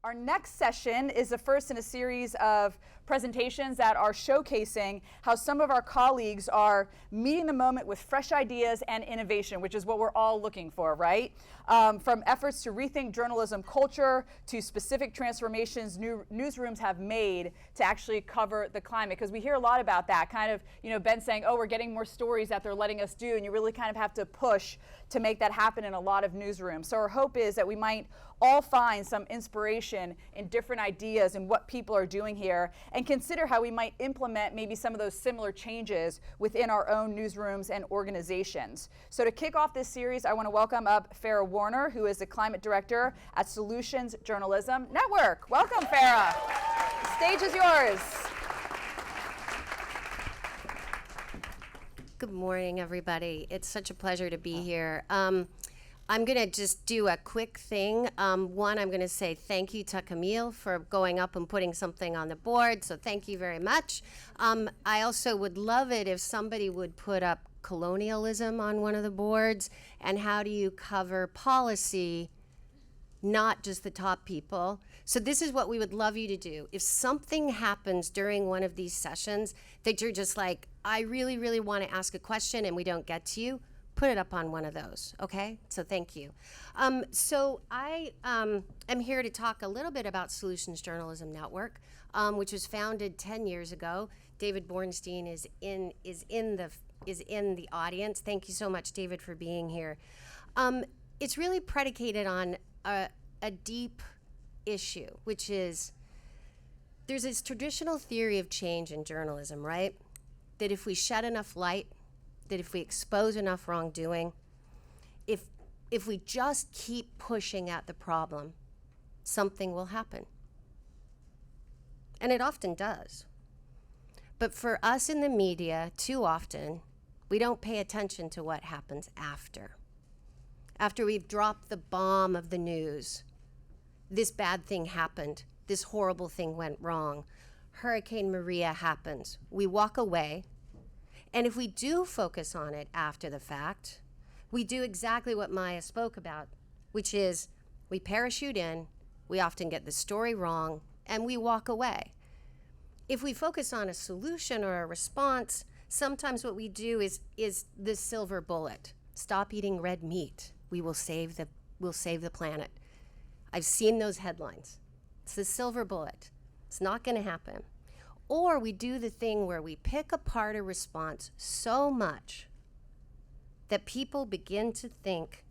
Our next session is the first in a series of presentations that are showcasing how some of our colleagues are meeting the moment with fresh ideas and innovation, which is what we're all looking for, right? From efforts to rethink journalism culture to specific transformations newsrooms have made to actually cover the climate. Because we hear a lot about that, kind of, Ben saying, oh, we're getting more stories that they're letting us do, and you really kind of have to push to make that happen in a lot of newsrooms. So our hope is that we might all find some inspiration in different ideas and what people are doing here, and consider how we might implement maybe some of those similar changes within our own newsrooms and organizations. So to kick off this series, I want to welcome up Fara Warner, who is the Climate Director at Solutions Journalism Network. Welcome, Fara. The stage is yours. Good morning, everybody. It's such a pleasure to be here. I'm going to just do a quick thing. One, I'm going to say thank you to Camille for going up and putting something on the board, so thank you very much. I also would love it if somebody would put up colonialism on one of the boards, and how do you cover policy, not just the top people. So this is what we would love you to do. If something happens during one of these sessions that you're just like, I really, really want to ask a question and we don't get to you, put it up on one of those, okay? So thank you. So I am here to talk a little bit about Solutions Journalism Network, which was founded 10 years ago. David Bornstein is in the audience. Thank you so much, David, for being here. It's really predicated on a deep issue, which is there's this traditional theory of change in journalism, right? That if we shed enough light, that if we expose enough wrongdoing, if we just keep pushing at the problem, something will happen. And it often does. But for us in the media, too often, we don't pay attention to what happens after. After we've dropped the bomb of the news, this bad thing happened, this horrible thing went wrong, Hurricane Maria happens, we walk away. And if we do focus on it after the fact, we do exactly what Maya spoke about, which is we parachute in, we often get the story wrong, and we walk away. If we focus on a solution or a response, sometimes what we do is the silver bullet. Stop eating red meat. We'll save the planet. I've seen those headlines. It's the silver bullet. It's not going to happen. Or we do the thing where we pick apart a response so much that people begin to think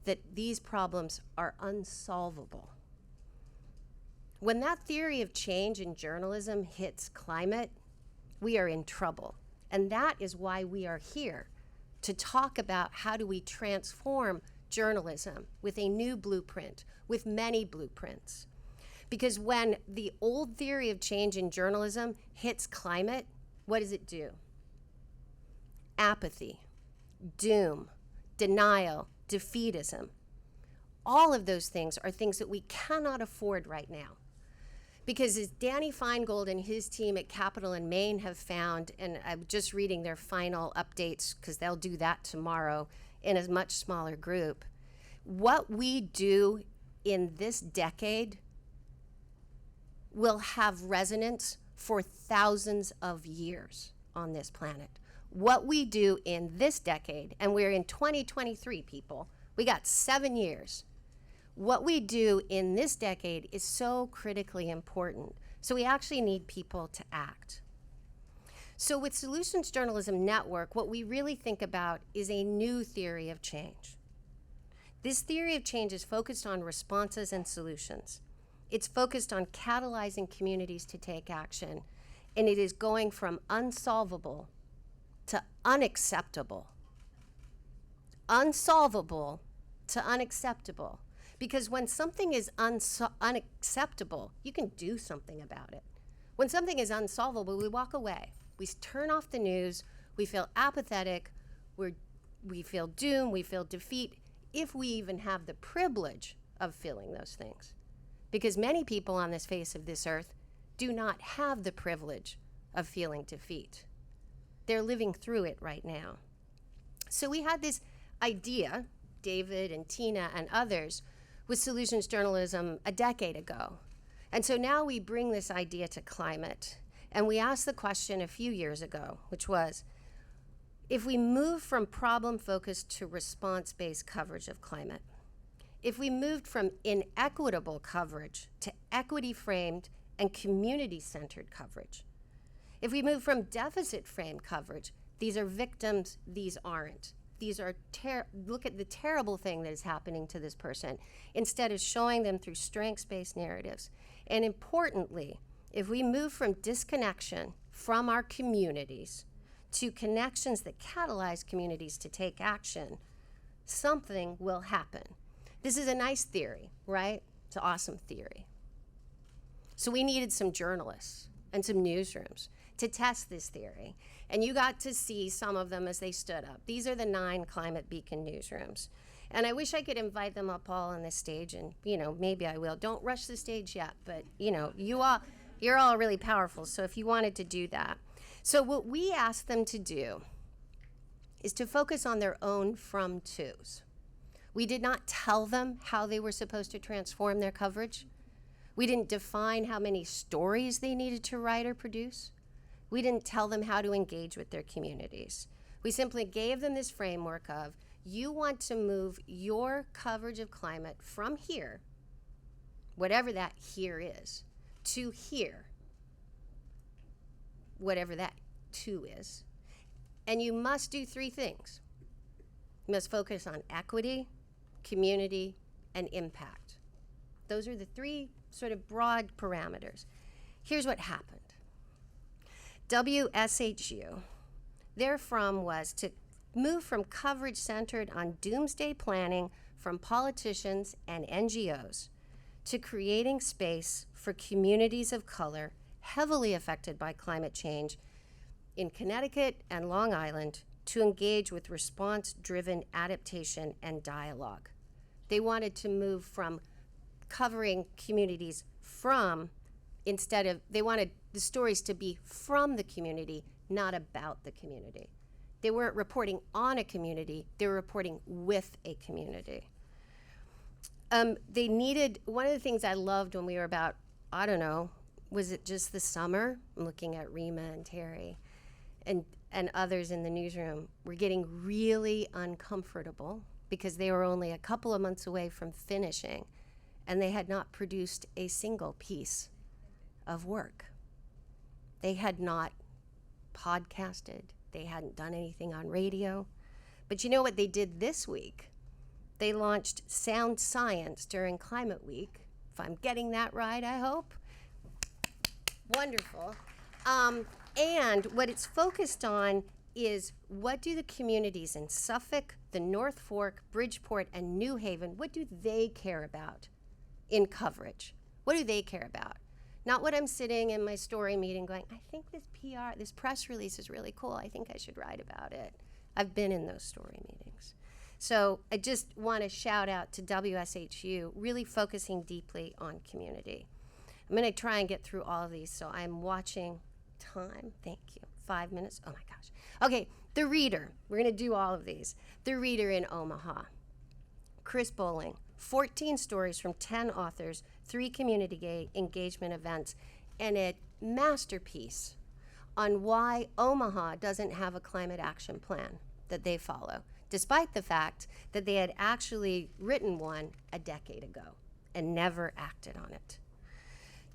that these problems are unsolvable. When that theory of change in journalism hits climate, we are in trouble. And that is why we are here, to talk about how do we transform journalism with a new blueprint, with many blueprints. Because when the old theory of change in journalism hits climate, what does it do? Apathy, doom, denial, defeatism. All of those things are things that we cannot afford right now. Because as Danny Feingold and his team at Capitol in Maine have found, and I'm just reading their final updates because they'll do that tomorrow in a much smaller group, what we do in this decade will have resonance for thousands of years on this planet. What we do in this decade, and we're in 2023, people, we got 7 years. What we do in this decade is so critically important. So we actually need people to act. So with Solutions Journalism Network, what we really think about is a new theory of change. This theory of change is focused on responses and solutions. It's focused on catalyzing communities to take action, and it is going from unsolvable to unacceptable. Unsolvable to unacceptable. Because when something is unacceptable, you can do something about it. When something is unsolvable, we walk away. We turn off the news, we feel apathetic, we feel doom, we feel defeat, if we even have the privilege of feeling those things. Because many people on this face of this earth do not have the privilege of feeling defeat. They're living through it right now. So we had this idea, David and Tina and others, with solutions journalism a decade ago. And so now we bring this idea to climate. And we asked the question a few years ago, which was, if we move from problem-focused to response-based coverage of climate, if we moved from inequitable coverage to equity-framed and community-centered coverage, if we move from deficit-framed coverage, these are victims, these aren't. These are, look at the terrible thing that is happening to this person, instead of showing them through strengths-based narratives. And importantly, if we move from disconnection from our communities to connections that catalyze communities to take action, something will happen. This is a nice theory, right? It's an awesome theory. So we needed some journalists and some newsrooms to test this theory. And you got to see some of them as they stood up. These are the 9 Climate Beacon newsrooms. And I wish I could invite them up all on this stage, and maybe I will. Don't rush the stage yet, but you're all really powerful, so if you wanted to do that. So what we asked them to do is to focus on their own from-tos. We did not tell them how they were supposed to transform their coverage. We didn't define how many stories they needed to write or produce. We didn't tell them how to engage with their communities. We simply gave them this framework of, you want to move your coverage of climate from here, whatever that here is, to here, whatever that to is. And you must do 3 things. You must focus on equity, community, and impact. Those are the 3 sort of broad parameters. Here's what happened. WSHU, their from was to move from coverage centered on doomsday planning from politicians and NGOs to creating space for communities of color heavily affected by climate change in Connecticut and Long Island to engage with response-driven adaptation and dialogue. They wanted to move from covering communities from, they wanted the stories to be from the community, not about the community. They weren't reporting on a community, they were reporting with a community. They needed, one of the things I loved when we were about, I don't know, was it just the summer? I'm looking at Rima and Terry and others in the newsroom were getting really uncomfortable because they were only a couple of months away from finishing and they had not produced a single piece of work. They had not podcasted. They hadn't done anything on radio. But you know what they did this week? They launched Sound Science during Climate Week. If I'm getting that right, I hope. Wonderful. And what it's focused on is, what do the communities in Suffolk, the North Fork, Bridgeport, and New Haven, what do they care about in coverage? What do they care about? Not what I'm sitting in my story meeting going, I think this press release is really cool. I think I should write about it. I've been in those story meetings. So I just want to shout out to WSHU, really focusing deeply on community. I'm going to try and get through all of these, so I'm watching time. Thank you. 5 minutes. Oh my gosh. Okay, The Reader. We're going to do all of these. The Reader in Omaha. Chris Bowling. 14 stories from 10 authors, 3 community engagement events, and a masterpiece on why Omaha doesn't have a climate action plan that they follow, despite the fact that they had actually written one a decade ago and never acted on it.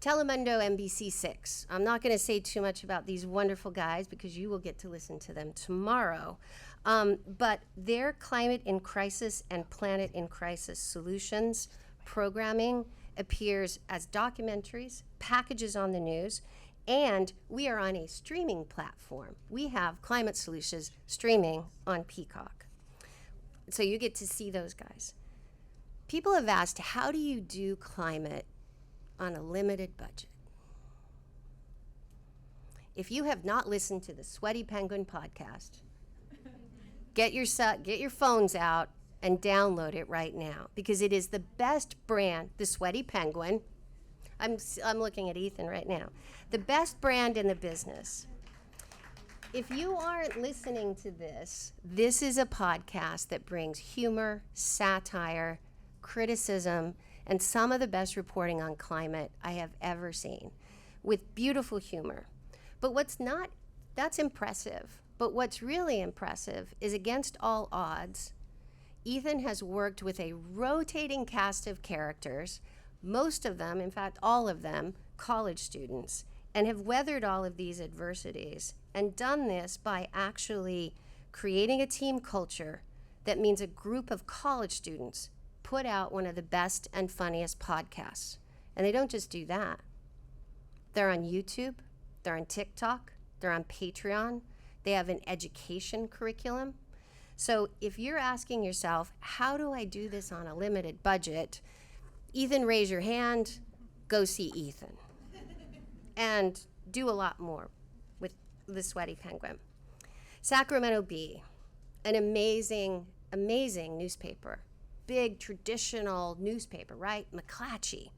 Telemundo NBC6. I'm not going to say too much about these wonderful guys because you will get to listen to them tomorrow. But their Climate in Crisis and Planet in Crisis Solutions programming appears as documentaries, packages on the news, and we are on a streaming platform. We have Climate Solutions streaming on Peacock. So you get to see those guys. People have asked, how do you do climate on a limited budget? If you have not listened to the Sweaty Penguin podcast, get your phones out and download it right now, because it is the best brand, the Sweaty Penguin. I'm looking at Ethan right now. The best brand in the business. If you aren't listening to this, this is a podcast that brings humor, satire, criticism, and some of the best reporting on climate I have ever seen, with beautiful humor. But that's impressive. But what's really impressive is, against all odds, Ethan has worked with a rotating cast of characters, most of them, in fact, all of them, college students, and have weathered all of these adversities and done this by actually creating a team culture that means a group of college students put out one of the best and funniest podcasts. And they don't just do that. They're on YouTube, they're on TikTok, they're on Patreon, they have an education curriculum. So if you're asking yourself, how do I do this on a limited budget? Ethan, raise your hand, go see Ethan. And do a lot more with the Sweaty Penguin. Sacramento Bee, an amazing, amazing newspaper. Big traditional newspaper, right? McClatchy.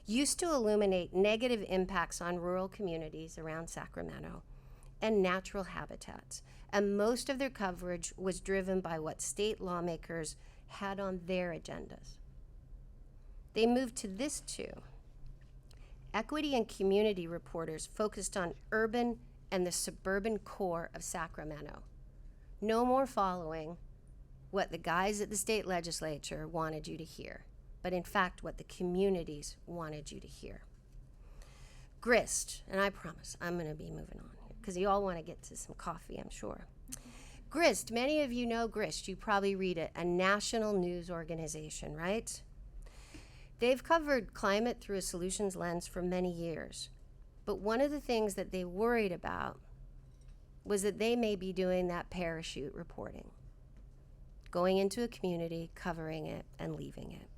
Used to illuminate negative impacts on rural communities around Sacramento and natural habitats. And most of their coverage was driven by what state lawmakers had on their agendas. They moved to this too. Equity and community reporters focused on urban and the suburban core of Sacramento. No more following what the guys at the state legislature wanted you to hear, but in fact what the communities wanted you to hear. Grist, and I promise I'm going to be moving on here because you all want to get to some coffee, I'm sure. Grist, many of you know Grist. You probably read it, a national news organization, right? They've covered climate through a solutions lens for many years. But one of the things that they worried about was that they may be doing that parachute reporting, going into a community, covering it, and leaving it.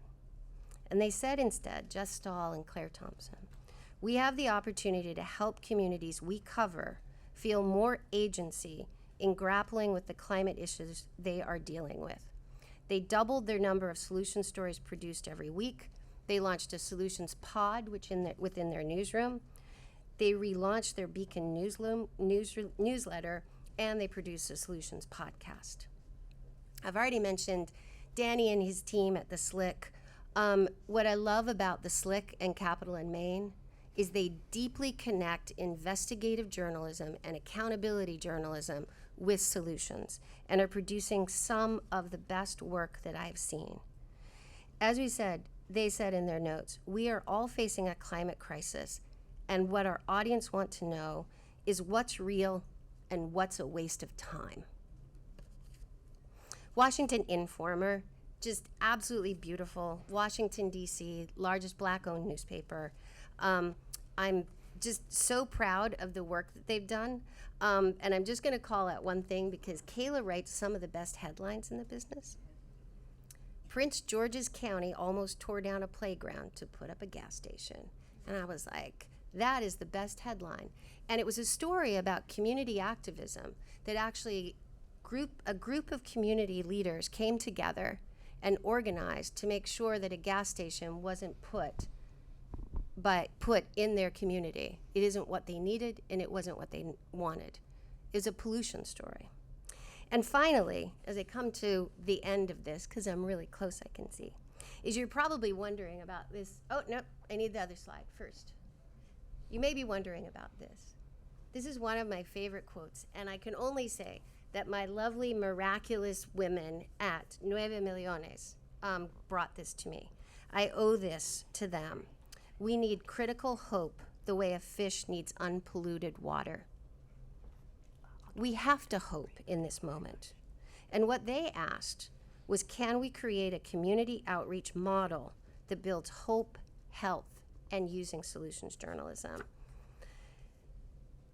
And they said instead, Jess Stahl and Claire Thompson, we have the opportunity to help communities we cover feel more agency in grappling with the climate issues they are dealing with. They doubled their number of solution stories produced every week. They launched a solutions pod within their newsroom. They relaunched their Beacon newsletter, and they produced a solutions podcast. I've already mentioned Danny and his team at the Slick. What I love about the Slick and Capital and Maine is they deeply connect investigative journalism and accountability journalism with solutions and are producing some of the best work that I've seen. As they said in their notes, we are all facing a climate crisis, and what our audience want to know is what's real and what's a waste of time. Washington Informer, just absolutely beautiful. Washington, D.C., largest Black-owned newspaper. I'm just so proud of the work that they've done. And I'm just going to call out one thing because Kayla writes some of the best headlines in the business. Prince George's County almost tore down a playground to put up a gas station. And I was like, that is the best headline. And it was a story about community activism that actually a group of community leaders came together and organized to make sure that a gas station wasn't put in their community. It isn't what they needed, and it wasn't what they wanted. It was a pollution story. And finally, as I come to the end of this, because I'm really close, I can see, is you're probably wondering about this. Oh, no, I need the other slide first. You may be wondering about this. This is one of my favorite quotes, and I can only say that my lovely, miraculous women at Nueve Millones brought this to me. I owe this to them. We need critical hope the way a fish needs unpolluted water. We have to hope in this moment. And what they asked was, can we create a community outreach model that builds hope, health, and using solutions journalism?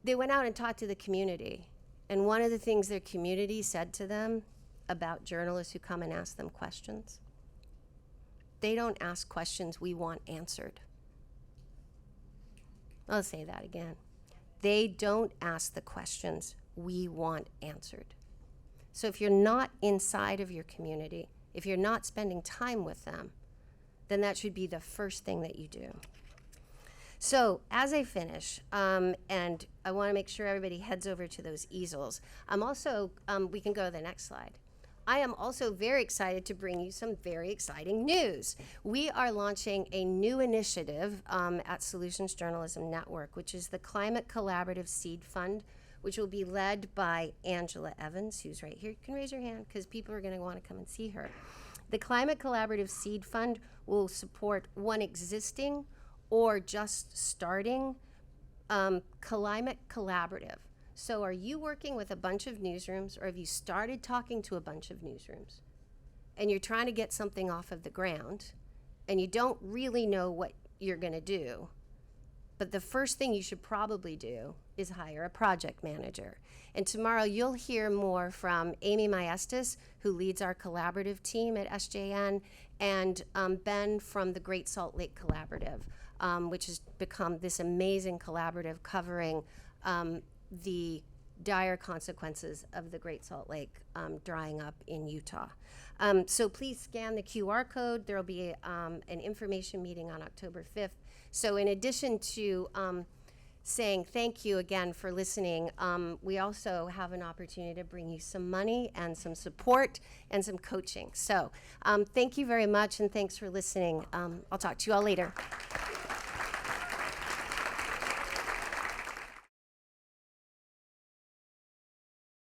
They went out and talked to the community. And one of the things their community said to them about journalists who come and ask them questions, they don't ask questions we want answered. I'll say that again. They don't ask the questions we want answered. So if you're not inside of your community, if you're not spending time with them, then that should be the first thing that you do. So as I finish, and I want to make sure everybody heads over to those easels, I'm also, we can go to the next slide. I am also very excited to bring you some very exciting news. We are launching a new initiative at Solutions Journalism Network, which is the Climate Collaborative Seed Fund, which will be led by Angela Evans, who's right here. You can raise your hand because people are going to want to come and see her. The Climate Collaborative Seed Fund will support one existing or just starting climate collaborative. So are you working with a bunch of newsrooms, or have you started talking to a bunch of newsrooms and you're trying to get something off of the ground and you don't really know what you're going to do? But the first thing you should probably do is hire a project manager. And tomorrow you'll hear more from Amy Maestas, who leads our collaborative team at SJN, and Ben from the Great Salt Lake Collaborative, which has become this amazing collaborative covering the dire consequences of the Great Salt Lake drying up in Utah. So please scan the QR code. There will be an information meeting on October 5th. So in addition to saying thank you again for listening, we also have an opportunity to bring you some money and some support and some coaching. So thank you very much, and thanks for listening. I'll talk to you all later.